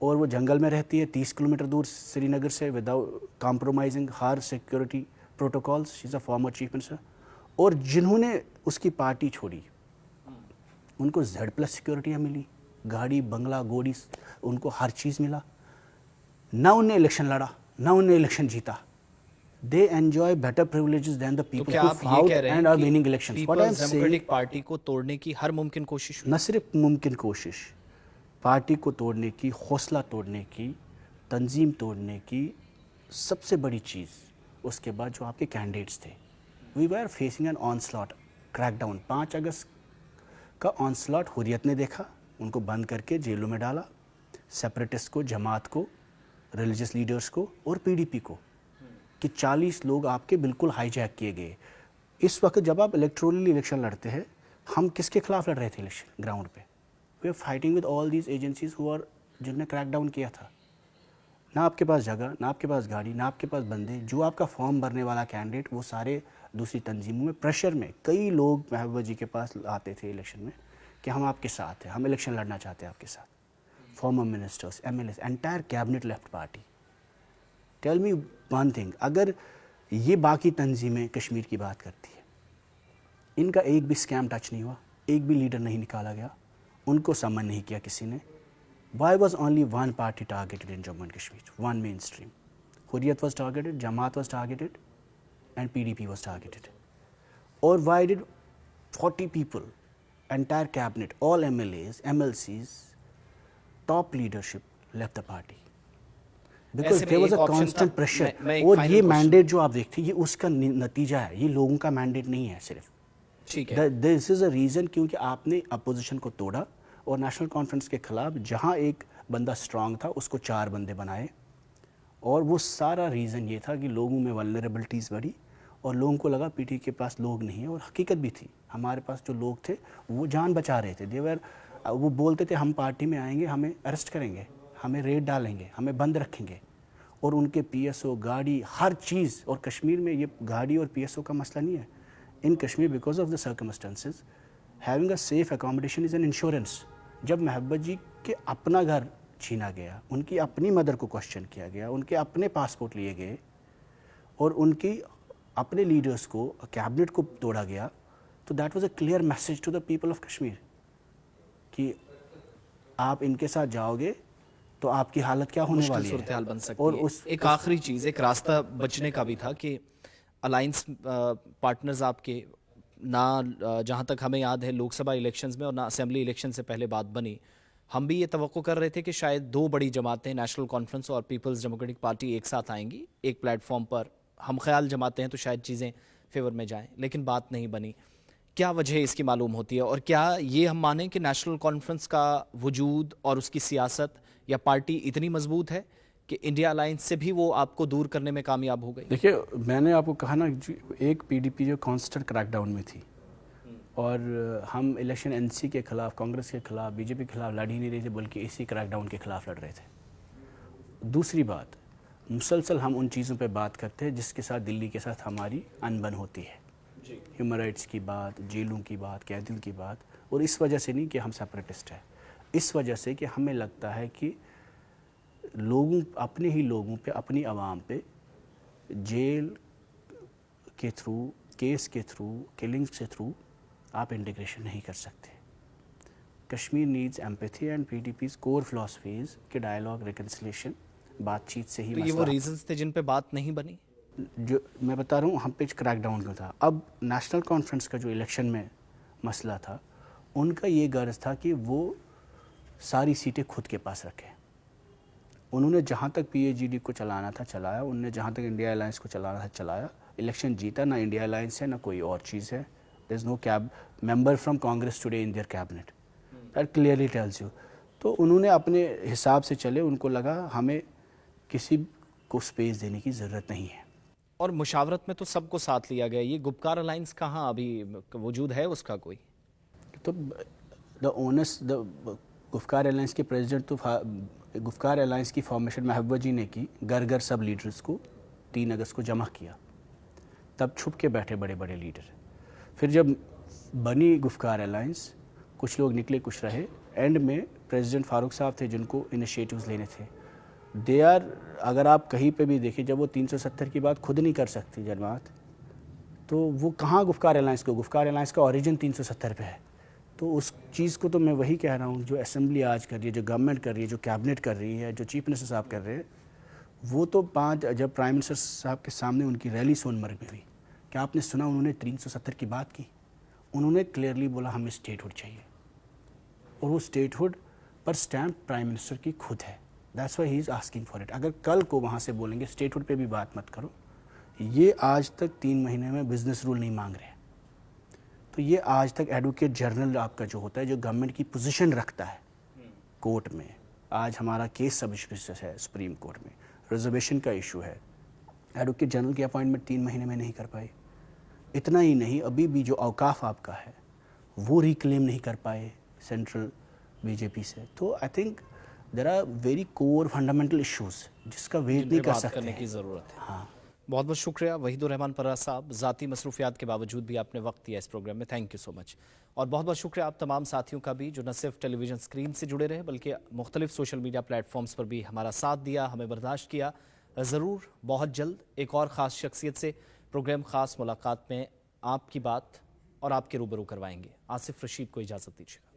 और वो जंगल में रहती है 30 किलोमीटर दूर श्रीनगर से, without compromising her security protocols. She is a former chief minister. और जिन्होंने उसकी पार्टी छोड़ी उनको Z+ सिक्योरिटियाँ मिली, गाड़ी, बंगला, गोड़ी, उनको हर चीज़ मिला। ना उन्हें इलेक्शन लड़ा, ना उन्हें इलेक्शन जीता। They enjoy better privileges than the तो people क्या who आप ये fought कह रहे and हैं are winning elections. What I'm Peoples saying, Democratic Party को तोड़ने की हर मुमकिन कोशिश हुई? न सिर्फ मुमकिन कोशिश, पार्टी को तोड़ने की, हौसला तोड़ने की, तंजीम तोड़ने की सबसे बड़ी चीज़ उसके बाद जो आपके कैंडिडेट्स थे, we were facing an onslaught, crackdown. 5 अगस्त का ऑनस्लॉट हुर्रियत ने देखा, उनको बंद करके जेलों में डाला, सेपरेटिस्ट को, जमात को, रिलीजियस लीडर्स को और PDP को, कि 40 लोग आपके बिल्कुल हाईजैक किए गए। इस वक्त जब आप इलेक्टोरली इलेक्शन लड़ते हैं, हम किसके खिलाफ लड़ रहे थे इलेक्शन ग्राउंड पे? We are fighting with all these agencies who are, जिन्होंने क्रैक डाउन किया था। ना आपके पास जगह, ना आपके पास गाड़ी, ना आपके पास बंदे। जो आपका फॉर्म भरने वाला कैंडिडेट, वो सारे दूसरी तंजीमों में प्रेशर में, कई लोग महबूबा जी के पास आते थे इलेक्शन में कि हम आपके साथ हैं, हम इलेक्शन लड़ना चाहते हैं आपके साथ। Former ministers, MLAs, entire cabinet left party. Tell me one thing, अगर ये बाकी तंजीमें कश्मीर की बात करती है, इनका एक भी स्कैम टच नहीं हुआ, एक भी लीडर नहीं निकाला गया, उनको समन नहीं किया किसी ने। Why was only one party targeted in Jammu and Kashmir? One mainstream. Hurriyat was targeted, Jamaat was targeted, and PDP was targeted. Or why did 40 people, entire cabinet, all MLAs, MLCs, top leadership left the party? Because ऐसे में there was एक a option constant था, pressure. मैं एक और final ये question- mandate जो आप देखते हैं, ये उसका नतीजा है, ये लोगों का मैंडेट नहीं है सिर्फ। ठीक है। दिस इज़ अ रीज़न, क्योंकि आपने अपोजिशन को तोड़ा और नेशनल कॉन्फ्रेंस के खिलाफ जहां एक बंदा स्ट्रांग था उसको 4 बंदे बनाए। और वो सारा रीज़न ये था कि लोगों में वल्नरेबिलिटीज़ बढ़ी और लोगों को लगा PT के पास लोग नहीं है। और हकीकत भी थी, हमारे पास जो लोग थे वो जान बचा रहे थे। देवर, वो बोलते थे हम पार्टी में आएंगे, हमें अरेस्ट करेंगे, हमें रेड डालेंगे, हमें बंद रखेंगे। और उनके PSO, गाड़ी, हर चीज़। और कश्मीर में ये गाड़ी और PSO का मसला नहीं है। In Kashmir, because of the circumstances, having a safe accommodation is an insurance. जब महबूबा जी के अपना घर छीना गया, उनकी अपनी मदर को क्वेश्चन किया गया, उनके अपने पासपोर्ट लिए गए और उनकी अपने लीडर्स को, कैबिनेट को तोड़ा गया, तो that was a clear message to the people of Kashmir कि आप इनके साथ जाओगे तो आपकी हालत क्या होने मुश्किल वाली सूरत है। हाल बन सकती और है। उस एक आखिरी चीज़, एक रास्ता बचने का भी था कि अलायंस पार्टनर्स आपके ना, जहाँ तक हमें याद है लोकसभा इलेक्शंस में और ना असेंबली इलेक्शन से पहले बात बनी, हम भी ये तवक्को कर रहे थे कि शायद 2 बड़ी जमातें, नेशनल कॉन्फ्रेंस और पीपल्स डेमोक्रेटिक पार्टी, एक साथ आएंगी एक प्लेटफॉर्म पर। हम ख्याल जमाते हैं तो शायद चीज़ें फेवर में जाएं, लेकिन बात नहीं बनी। क्या वजह इसकी मालूम होती है? और क्या ये हम मानें कि नेशनल कॉन्फ्रेंस का वजूद और उसकी सियासत या पार्टी इतनी मजबूत है कि इंडिया अलायंस से भी वो आपको दूर करने में कामयाब हो गई? देखिए, मैंने आपको कहा ना, एक PDP जो कांस्टेंट क्रैकडाउन में थी और हम इलेक्शन NC के खिलाफ, कांग्रेस के खिलाफ, BJP के खिलाफ लड़ ही नहीं रहे थे, बल्कि इसी क्रैकडाउन के खिलाफ लड़ रहे थे। दूसरी बात, मुसलसल हम उन चीज़ों पे बात करते हैं जिसके साथ दिल्ली के साथ हमारी अनबन होती है। ह्यूमन राइट्स की बात, जेलों की बात, कैदियों की बात। और इस वजह से नहीं कि हम सेपरेटिस्ट हैं, इस वजह से कि हमें लगता है कि लोगों, अपने ही लोगों पे, अपनी आवाम पे जेल के थ्रू, केस के थ्रू, किलिंग्स के थ्रू आप इंटीग्रेशन नहीं कर सकते। Kashmir needs empathy and PDP's core philosophies के डायलॉग, रिकन्सिलेशन, बातचीत से ही तो ये वो रीजंस थे जिन पे बात नहीं बनी? जो मैं बता रहा हूँ, हम पे क्रैकडाउन क्यों था। अब नेशनल कॉन्फ्रेंस का जो इलेक्शन में मसला था, उनका ये गर्ज था कि वो सारी सीटें खुद के पास रखें। उन्होंने जहाँ तक PAGD को चलाना था चलाया, उन्होंने जहाँ तक इंडिया अलायंस को चलाना था चलाया। इलेक्शन जीता, ना इंडिया अलायंस है ना कोई और चीज़ है। There is no cab member from Congress today in their cabinet, that clearly tells you. तो उन्होंने अपने हिसाब से चले, उनको लगा हमें किसी को स्पेस देने की ज़रूरत नहीं है। اور مشاورت میں تو سب کو ساتھ لیا گیا, یہ گپکار الائنس کہاں ابھی وجود ہے اس کا کوئی؟ تو گفکار الائنس کے پریزیڈنٹ تو گفکار الائنس کی فارمیشن محبوبہ جی نے کی, گھر گھر سب لیڈرز کو 3 اگست کو جمع کیا, تب چھپ کے بیٹھے بڑے بڑے لیڈر. پھر جب بنی گفکار الائنس, کچھ لوگ نکلے کچھ رہے, اینڈ میں پریزیڈنٹ فاروق صاحب تھے جن کو انیشیٹوز لینے تھے. دے آر, اگر آپ کہیں پہ بھی دیکھیں, جب وہ 370 کی بات خود نہیں کر سکتی جماعت, تو وہ کہاں گفکار الائنس کو, گفکار الائنس کا اوریجن 370 پہ ہے. تو اس چیز کو تو میں وہی کہہ رہا ہوں, جو اسمبلی آج کر رہی ہے, جو گورنمنٹ کر رہی ہے, جو کیبنٹ کر رہی ہے, جو چیف منسٹر صاحب کر رہے ہیں, وہ تو جب پرائم منسٹر صاحب کے سامنے ان کی ریلی سون مرگ میں ہوئی, کیا آپ نے سنا انہوں نے 370 کی بات کی؟ انہوں نے کلیئرلی بولا ہمیں اسٹیٹ ہوڈ چاہیے, اور وہ اسٹیٹ ہوڈ پر اسٹیمپ پرائم منسٹر کی خود ہے. That's why he is asking for it. اگر کل کو وہاں سے بولیں گے اسٹیٹ ہوڈ پہ بھی بات مت کرو, یہ آج تک 3 مہینے میں بزنس رول نہیں مانگ رہے ہیں. تو یہ آج تک ایڈوکیٹ جنرل آپ کا جو ہوتا ہے, جو گورنمنٹ کی پوزیشن رکھتا ہے کورٹ میں, آج ہمارا کیس سب ہے سپریم کورٹ میں, ریزرویشن کا ایشو ہے, ایڈوکیٹ جنرل کی اپائنٹمنٹ 3 مہینے میں نہیں کر پائی. اتنا ہی نہیں, ابھی بھی جو اوقاف آپ کا ہے وہ ریکلیم نہیں کر پائے سینٹرل بی جے پی سے. تو I think there are very core fundamental issues جس کا ویٹ نہیں کر بات سکتے کرنے ہیں. کی ضرورت ہے. ہاں, بہت بہت شکریہ وحید الرحمان پرا صاحب, ذاتی مصروفیات کے باوجود بھی آپ نے وقت دیا اس پروگرام میں, تھینک یو سو مچ. اور بہت بہت شکریہ آپ تمام ساتھیوں کا بھی جو نہ صرف ٹیلی ویژن اسکرین سے جڑے رہے بلکہ مختلف سوشل میڈیا پلیٹ فارمز پر بھی ہمارا ساتھ دیا, ہمیں برداشت کیا. ضرور بہت جلد ایک اور خاص شخصیت سے پروگرام خاص ملاقات میں آپ کی بات اور آپ کے روبرو کروائیں گے. آصف رشید کو اجازت دیجیے.